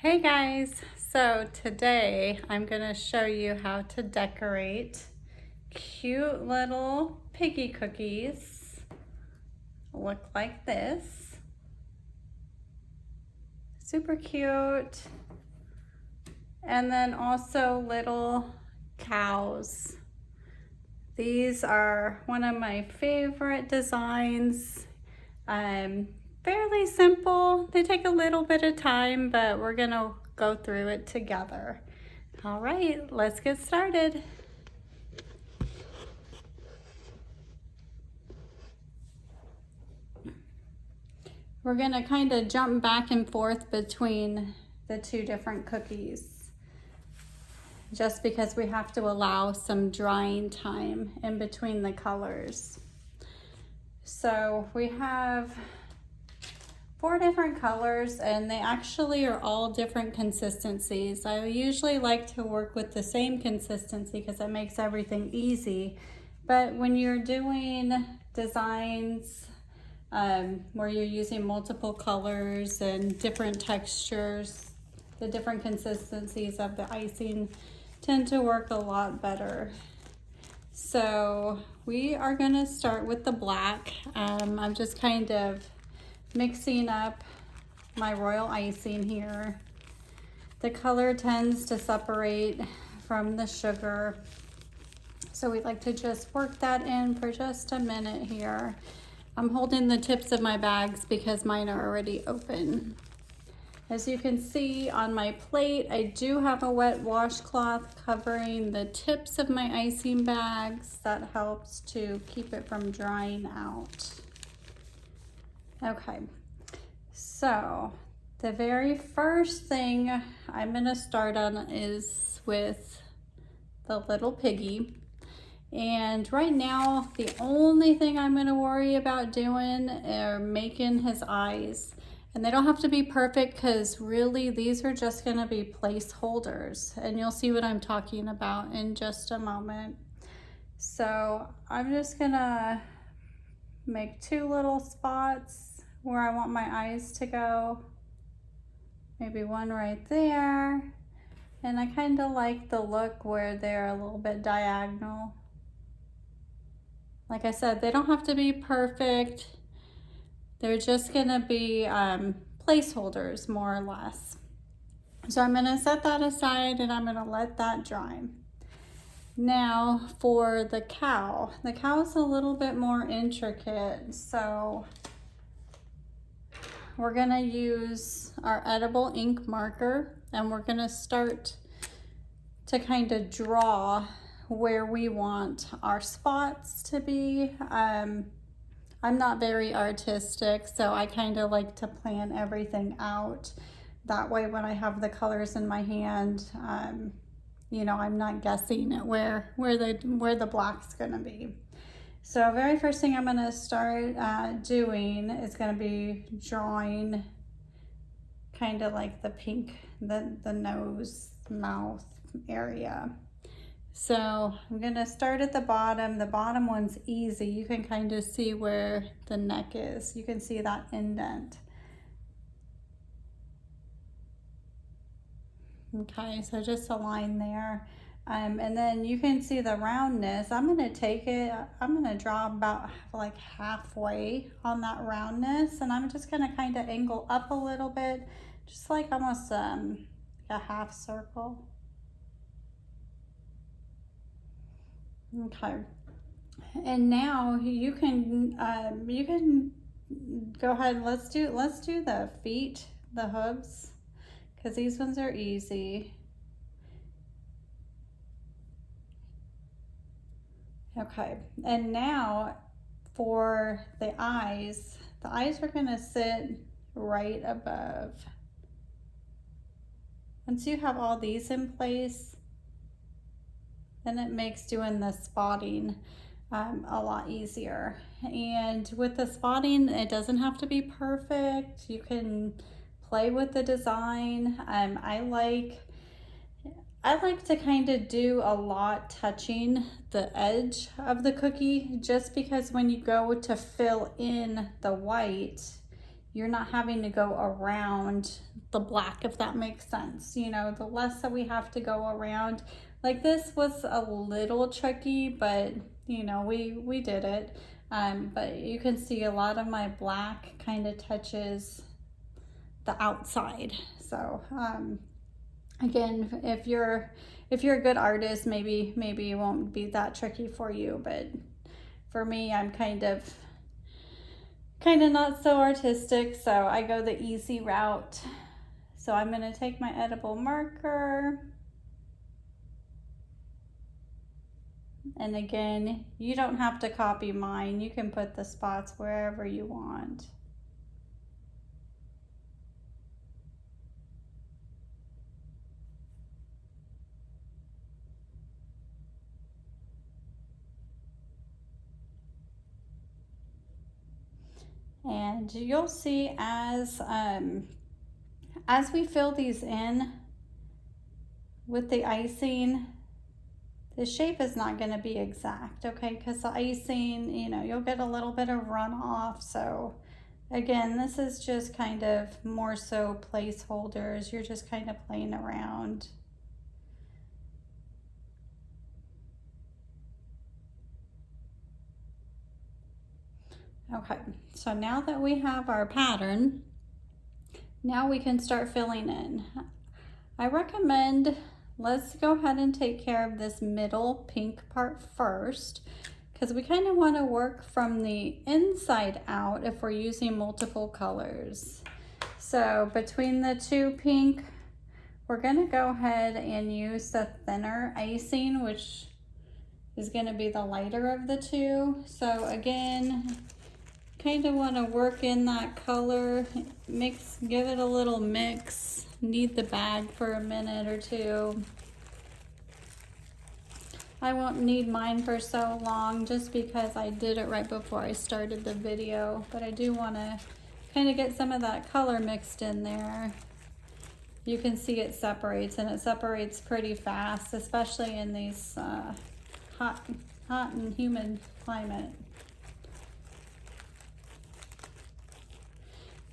Hey guys, so today I'm going to show you how to decorate cute little piggy cookies. Look like this. Super cute. And then also little cows. These are one of my favorite designs. Fairly simple. They take a little bit of time, but we're gonna go through it together. All right, let's get started. We're gonna kind of jump back and forth between the two different cookies, just because we have to allow some drying time in between the colors. So we have 4 different colors, and they actually are all different consistencies. I usually like to work with the same consistency because it makes everything easy. But when you're doing designs where you're using multiple colors and different textures, the different consistencies of the icing tend to work a lot better. So we are going to start with the black. I'm just kind of mixing up my royal icing here. The color tends to separate from the sugar, so we like to just work that in for just a minute here. I'm holding the tips of my bags because mine are already open. As you can see on my plate, I do have a wet washcloth covering the tips of my icing bags. That helps to keep it from drying out. Okay, so the very first thing I'm gonna start on is with the little piggy. And right now, the only thing I'm gonna worry about doing are making his eyes. And they don't have to be perfect because really these are just gonna be placeholders. And you'll see what I'm talking about in just a moment. So I'm just gonna make 2 little spots where I want my eyes to go. Maybe one right there. And I kind of like the look where they're a little bit diagonal. Like I said, they don't have to be perfect. They're just gonna be placeholders, more or less. So I'm gonna set that aside and I'm gonna let that dry. Now for the cow. The cow's a little bit more intricate, so we're gonna use our edible ink marker and we're gonna start to kind of draw where we want our spots to be. I'm not very artistic, so I kind of like to plan everything out. That way when I have the colors in my hand, you know, I'm not guessing at where the black's gonna be. So very first thing I'm gonna start doing is gonna be drawing kind of like the pink, the nose, mouth area. So I'm gonna start at the bottom. The bottom one's easy. You can kind of see where the neck is. You can see that indent. Okay, so just a line there. And then you can see the roundness. I'm gonna take it, I'm gonna draw about like halfway on that roundness, and I'm just gonna kind of angle up a little bit, just like almost a half circle. Okay, and now you can go ahead. Let's do the feet, the hooves, because these ones are easy. Okay, and now for the eyes are gonna sit right above. Once you have all these in place, then it makes doing the spotting a lot easier. And with the spotting, it doesn't have to be perfect. You can play with the design. I like to kind of do a lot touching the edge of the cookie, just because when you go to fill in the white, you're not having to go around the black, if that makes sense. You know, the less that we have to go around. Like this was a little tricky, but you know, we did it. But you can see a lot of my black kind of touches the outside. So again, if you're a good artist, maybe it won't be that tricky for you, but for me, I'm kind of not so artistic, so I go the easy route. So I'm going to take my edible marker, and again, you don't have to copy mine. You can put the spots wherever you want. And you'll see as we fill these in with the icing, the shape is not going to be exact, okay? Because the icing, you know, you'll get a little bit of runoff. So again, this is just kind of more so placeholders. You're just kind of playing around. Okay, so now that we have our pattern, now we can start filling in. I recommend, let's go ahead and take care of this middle pink part first, because we kind of want to work from the inside out if we're using multiple colors. So between the two pink, we're going to go ahead and use the thinner icing, which is going to be the lighter of the two. So again, kind of want to work in that color, give it a little mix, knead the bag for a minute or two. I won't knead mine for so long just because I did it right before I started the video, but I do want to kind of get some of that color mixed in there. You can see it separates, and it separates pretty fast, especially in these hot and humid climate.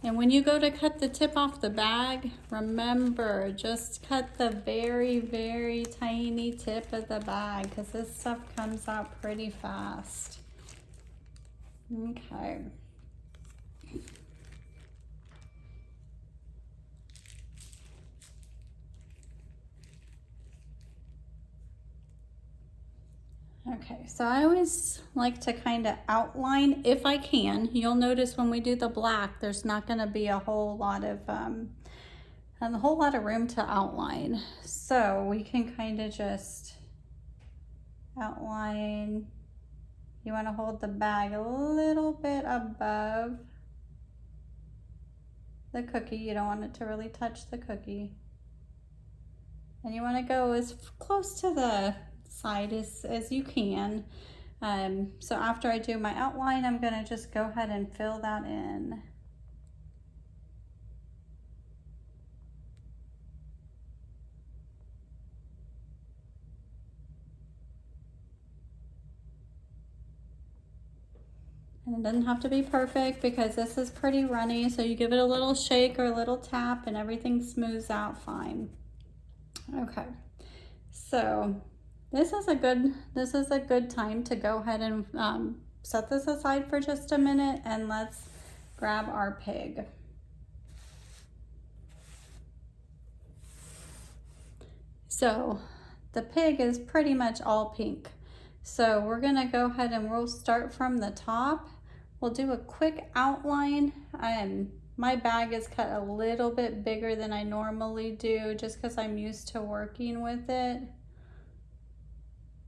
And when you go to cut the tip off the bag, remember, just cut the very, very tiny tip of the bag, because this stuff comes out pretty fast. Okay. Okay, so I always like to kind of outline if I can. You'll notice when we do the black, there's not going to be a whole lot of room to outline. So we can kind of just outline. You want to hold the bag a little bit above the cookie. You don't want it to really touch the cookie. And you want to go as close to the side as you can. So after I do my outline, I'm going to just go ahead and fill that in. And it doesn't have to be perfect because this is pretty runny, so you give it a little shake or a little tap and everything smooths out fine. Okay, so this is a good time to go ahead and set this aside for just a minute, and let's grab our pig. So the pig is pretty much all pink. So we're gonna go ahead and we'll start from the top. We'll do a quick outline. My bag is cut a little bit bigger than I normally do just because I'm used to working with it.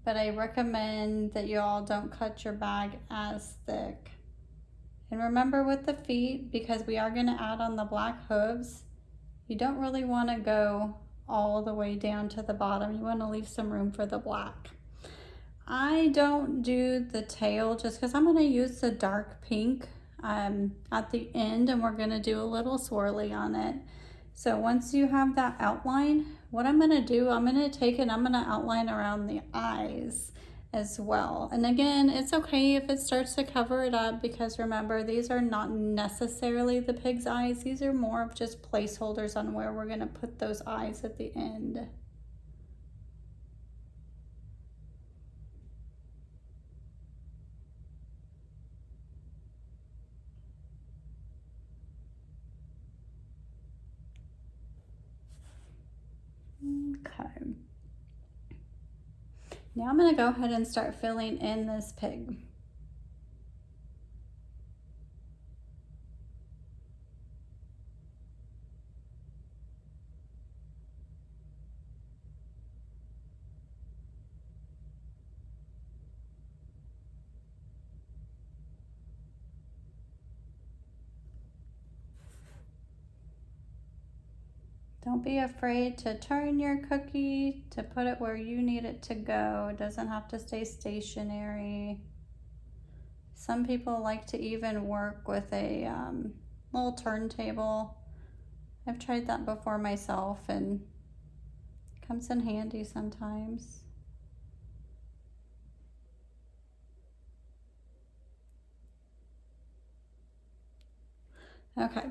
But I recommend that you all don't cut your bag as thick. And remember with the feet, because we are going to add on the black hooves, you don't really want to go all the way down to the bottom. You want to leave some room for the black. I don't do the tail just because I'm going to use the dark pink at the end, and we're going to do a little swirly on it. So once you have that outline, what I'm going to do, I'm going to take it, I'm going to outline around the eyes. as well. And again, it's okay if it starts to cover it up, because remember, these are not necessarily the pig's eyes. These are more of just placeholders on where we're going to put those eyes at the end. Okay. Now I'm going to go ahead and start filling in this pig. Don't be afraid to turn your cookie to put it where you need it to go. It doesn't have to stay stationary. Some people like to even work with a little turntable. I've tried that before myself, and it comes in handy sometimes. Okay.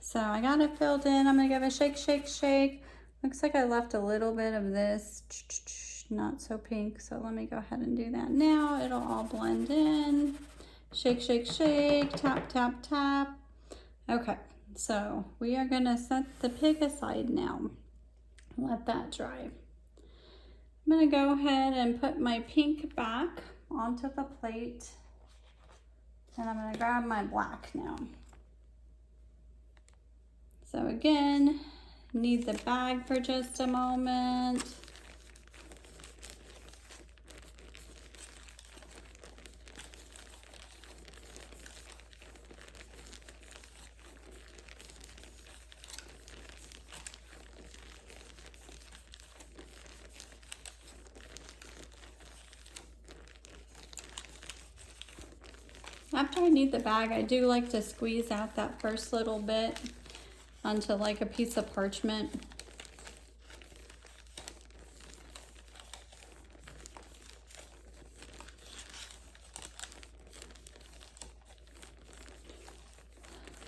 So I got it filled in. I'm gonna give it a shake, shake, shake. Looks like I left a little bit of this not so pink. So let me go ahead and do that now. It'll all blend in. Shake, shake, shake, tap, tap, tap. Okay, so we are gonna set the pig aside now. Let that dry. I'm gonna go ahead and put my pink back onto the plate. And I'm gonna grab my black now. So again, need the bag for just a moment. After I need the bag, I do like to squeeze out that first little bit onto like a piece of parchment.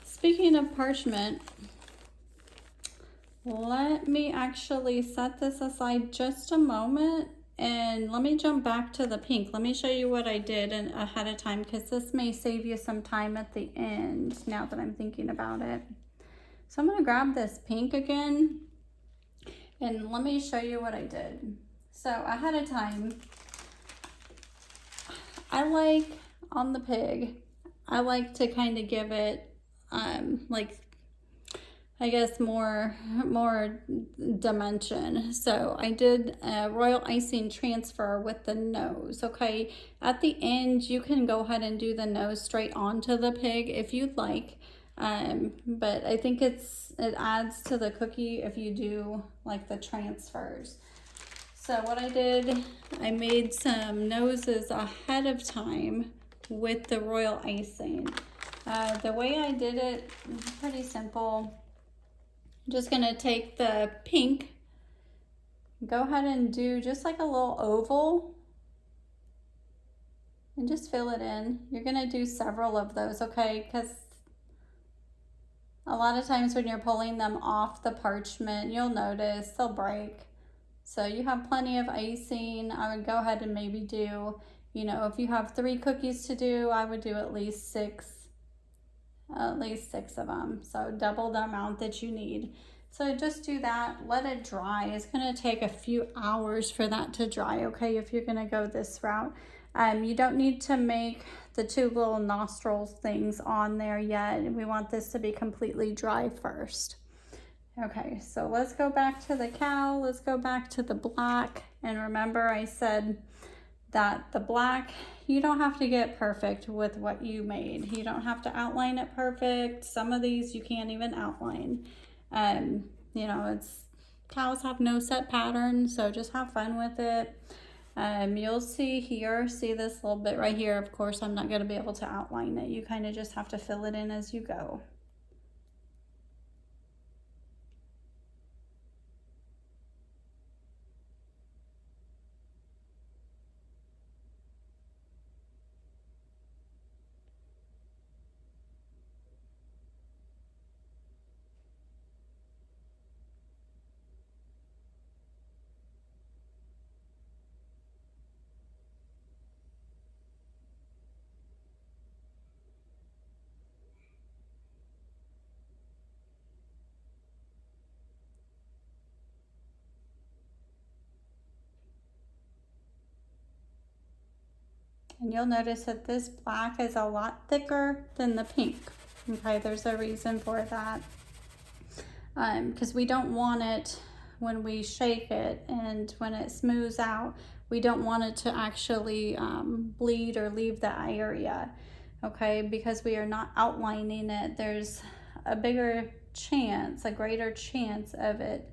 Speaking of parchment, let me actually set this aside just a moment, and let me jump back to the pink. Let me show you what I did ahead of time, because this may save you some time at the end now that I'm thinking about it. So I'm going to grab this pink again, and let me show you what I did. So ahead of time, I like on the pig, I like to kind of give it like, I guess more dimension. So I did a royal icing transfer with the nose. Okay, at the end you can go ahead and do the nose straight onto the pig if you'd like. But I think it adds to the cookie if you do like the transfers. So what I did, I made some noses ahead of time with the royal icing. The way I did it is pretty simple. I'm just gonna take the pink, go ahead and do just like a little oval, and just fill it in. You're gonna do several of those, okay? Because a lot of times when you're pulling them off the parchment, you'll notice they'll break. So you have plenty of icing. I would go ahead and maybe do, you know, if you have 3 cookies to do, I would do at least six of them. So double the amount that you need. So just do that, let it dry. It's gonna take a few hours for that to dry, okay, if you're gonna go this route. You don't need to make the 2 little nostrils things on there yet. We want this to be completely dry first. Okay, so let's go back to the cow. Let's go back to the black. And remember, I said that the black, you don't have to get perfect with what you made. You don't have to outline it perfect. Some of these you can't even outline. You know, cows have no set pattern, so just have fun with it. You'll see here, see this little bit right here. Of course, I'm not going to be able to outline it. You kind of just have to fill it in as you go. And you'll notice that this black is a lot thicker than the pink. Okay, there's a reason for that. Because we don't want it when we shake it and when it smooths out, we don't want it to actually bleed or leave the area. Okay, because we are not outlining it, there's a bigger chance, a greater chance of it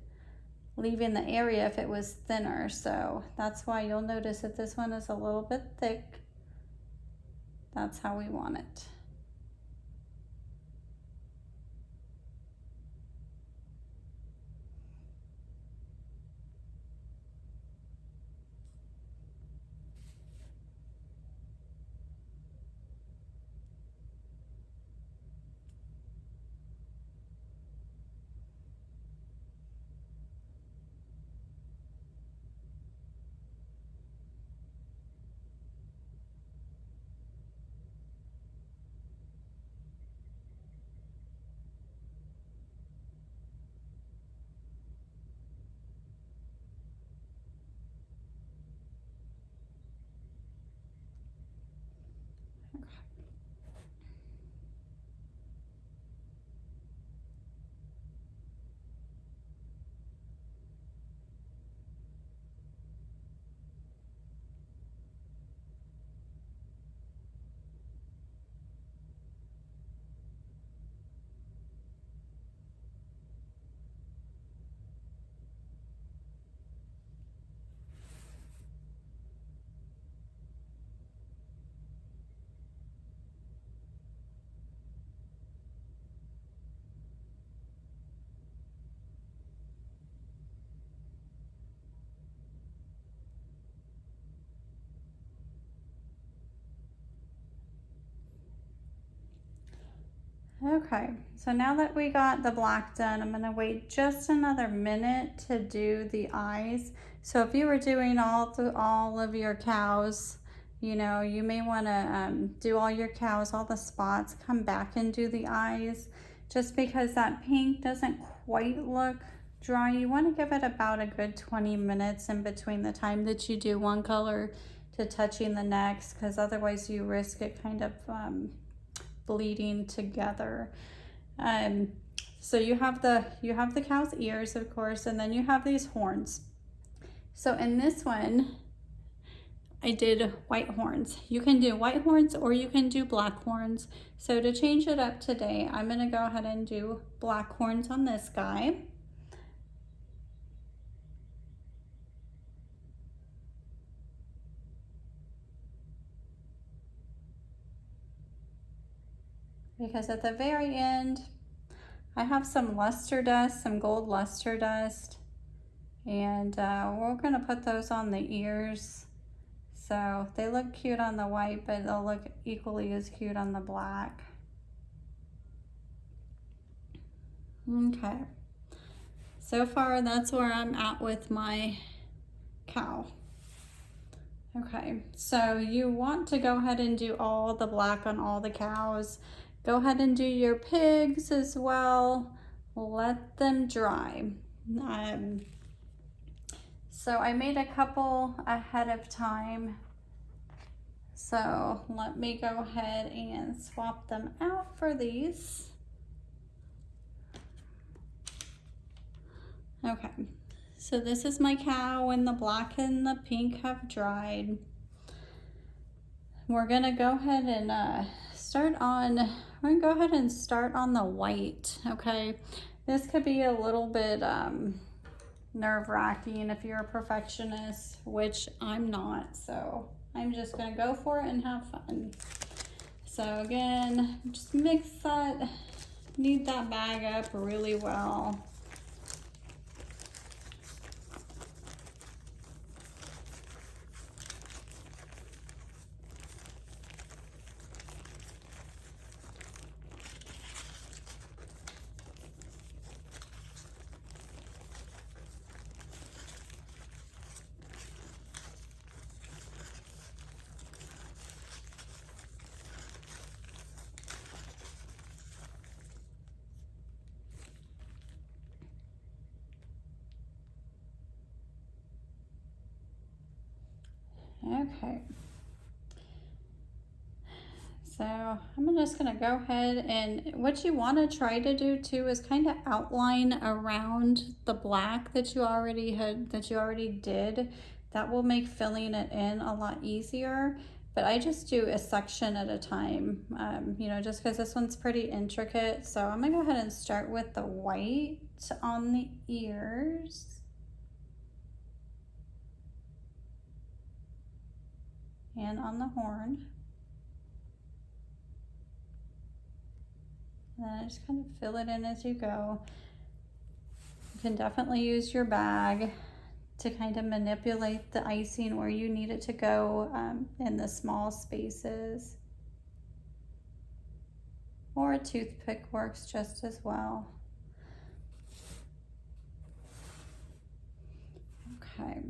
leaving the area if it was thinner. So that's why you'll notice that this one is a little bit thick. That's how we want it. Okay, so now that we got the black done, I'm gonna wait just another minute to do the eyes. So if you were doing all of your cows, you know, you may wanna do all your cows, all the spots, come back and do the eyes, just because that pink doesn't quite look dry. You wanna give it about a good 20 minutes in between the time that you do one color to touching the next, because otherwise you risk it kind of bleeding together. So you have the cow's ears, of course, and then you have these horns. So in this one, I did white horns. You can do white horns or you can do black horns. So to change it up today, I'm gonna go ahead and do black horns on this guy. Because at the very end, I have some luster dust, some gold luster dust, and we're gonna put those on the ears. So they look cute on the white, but they'll look equally as cute on the black. Okay, so far that's where I'm at with my cow. Okay, so you want to go ahead and do all the black on all the cows. Go ahead and do your pigs as well. Let them dry. So I made a couple ahead of time. So let me go ahead and swap them out for these. Okay, so this is my cow and the black and the pink have dried. We're gonna go ahead and start on the white, okay? This could be a little bit nerve-wracking if you're a perfectionist, which I'm not, so I'm just gonna go for it and have fun. So again, just knead that bag up really well. Okay, So I'm just gonna go ahead, and what you want to try to do too is kind of outline around the black that you already did. That will make filling it in a lot easier. But I just do a section at a time, you know, just because this one's pretty intricate. So I'm gonna go ahead and start with the white on the ears. And on the horn. And then just kind of fill it in as you go. You can definitely use your bag to kind of manipulate the icing where you need it to go in the small spaces. Or a toothpick works just as well. Okay.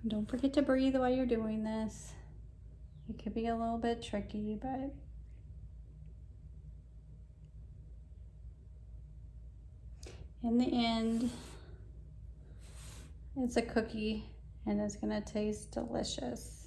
Don't forget to breathe while you're doing this. It could be a little bit tricky, but in the end, it's a cookie and it's gonna taste delicious.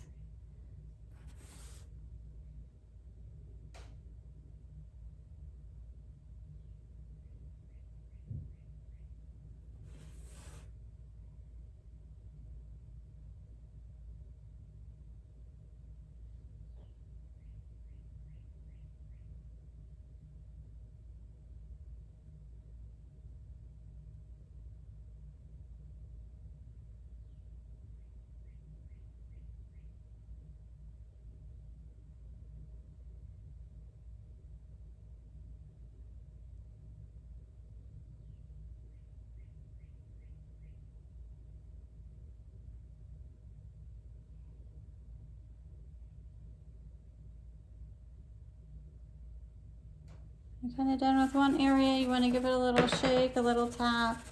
You're kind of done with one area. You want to give it a little shake, a little tap.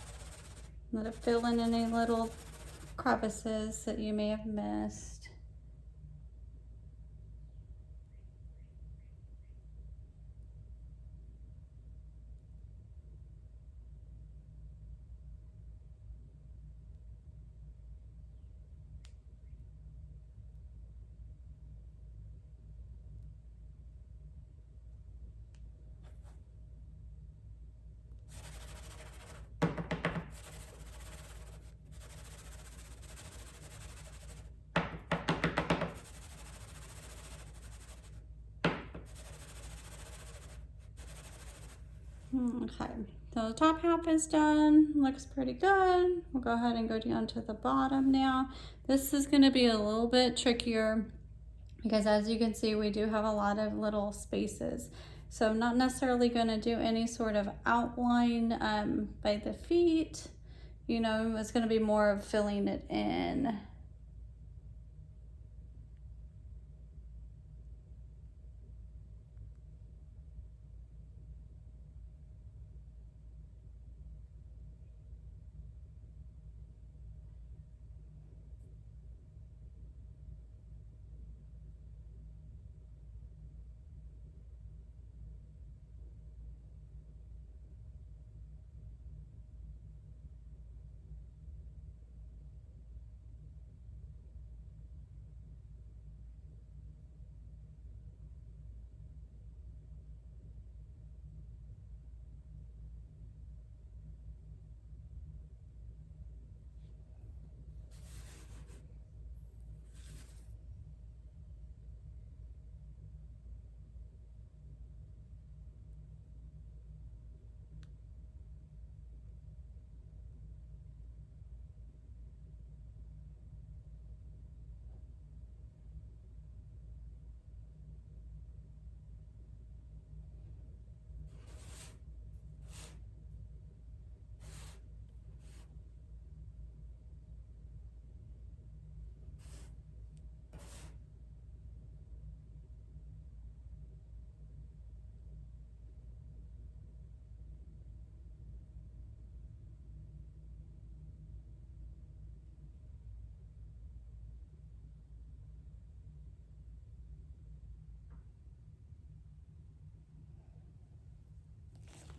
Let it fill in any little crevices that you may have missed. Okay, so the top half is done. Looks pretty good. We'll go ahead and go down to the bottom now. This is going to be a little bit trickier because, as you can see, we do have a lot of little spaces. So I'm not necessarily going to do any sort of outline by the feet. You know, it's going to be more of filling it in.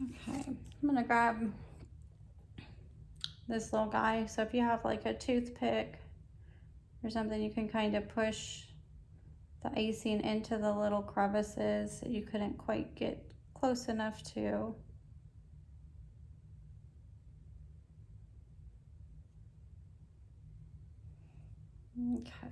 Okay, I'm gonna grab this little guy. So if you have like a toothpick or something, you can kind of push the icing into the little crevices that you couldn't quite get close enough to. Okay.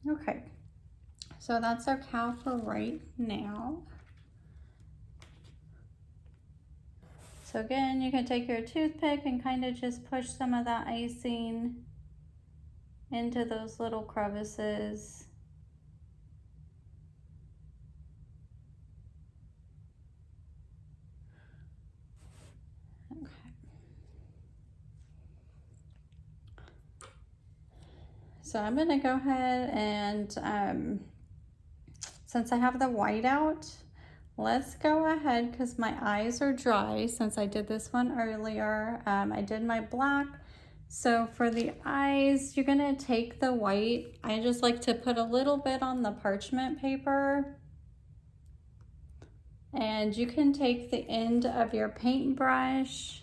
Okay, so that's our cow for right now. So again, you can take your toothpick and kind of just push some of that icing into those little crevices. Okay. So I'm gonna go ahead and since I have the white out, let's go ahead, because my eyes are dry since I did this one earlier. I did my black. So for the eyes, you're gonna take the white. I just like to put a little bit on the parchment paper. And you can take the end of your paintbrush.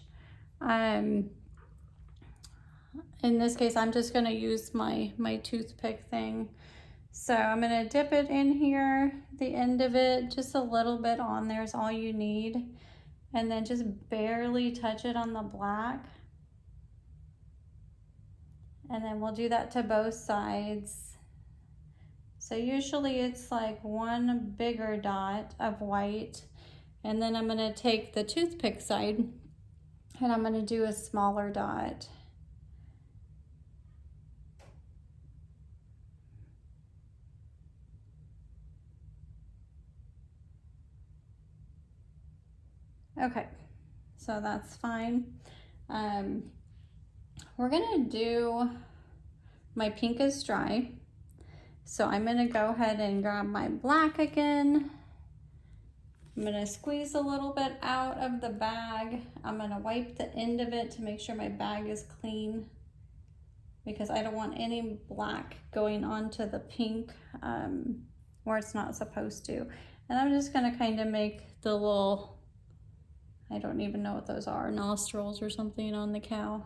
In this case, I'm just gonna use my toothpick thing. So I'm gonna dip it in here, the end of it, just a little bit on there is all you need. And then just barely touch it on the black. And then we'll do that to both sides. So usually it's like one bigger dot of white. And then I'm gonna take the toothpick side and I'm gonna do a smaller dot. Okay, so that's fine. We're gonna do, my pink is dry. So I'm gonna go ahead and grab my black again. I'm gonna squeeze a little bit out of the bag. I'm gonna wipe the end of it to make sure my bag is clean, because I don't want any black going onto the pink where it's not supposed to. And I'm just gonna kind of make the little, I don't even know what those are, nostrils or something on the cow.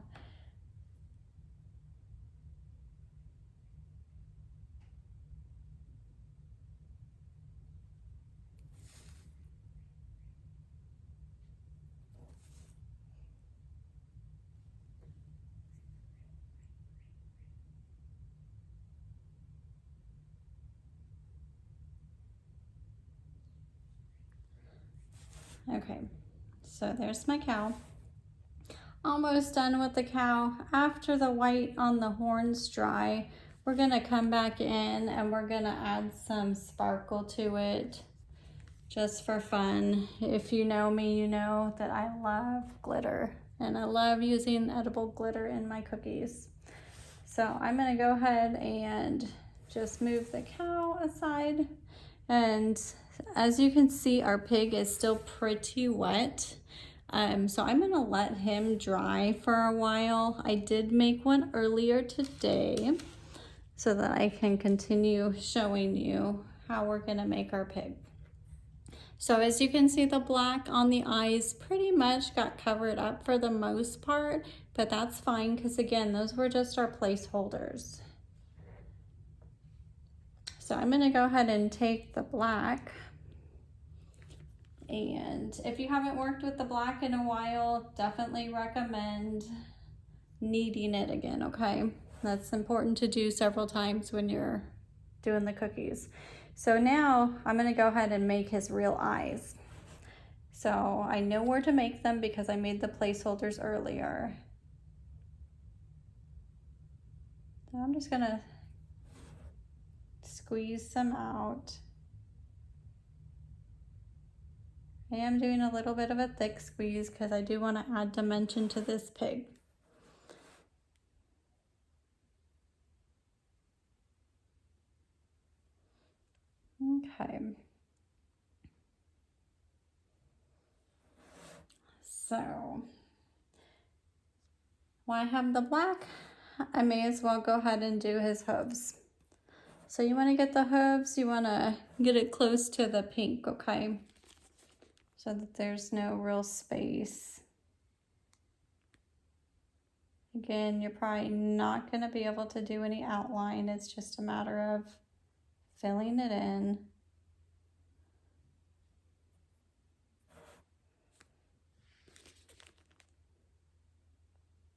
Okay, so there's my cow. Almost done with the cow. After the white on the horns dry, we're gonna come back in and we're gonna add some sparkle to it just for fun. If you know me, you know that I love glitter and I love using edible glitter in my cookies. So I'm gonna go ahead and just move the cow aside. And as you can see, our pig is still pretty wet. So I'm gonna let him dry for a while. I did make one earlier today so that I can continue showing you how we're gonna make our pig. So as you can see, the black on the eyes pretty much got covered up for the most part, but that's fine because again, those were just our placeholders. So I'm gonna go ahead and take the black, and if you haven't worked with the black in a while, definitely recommend kneading it again, okay? That's important to do several times when you're doing the cookies. So now I'm gonna go ahead and make his real eyes. So I know where to make them because I made the placeholders earlier. So I'm just gonna squeeze some out. I am doing a little bit of a thick squeeze because I do want to add dimension to this pig. Okay. So, while I have the black, I may as well go ahead and do his hooves. So you want to get the hooves, you want to get it close to the pink, okay? So that there's no real space. Again, you're probably not going to be able to do any outline. It's just a matter of filling it in.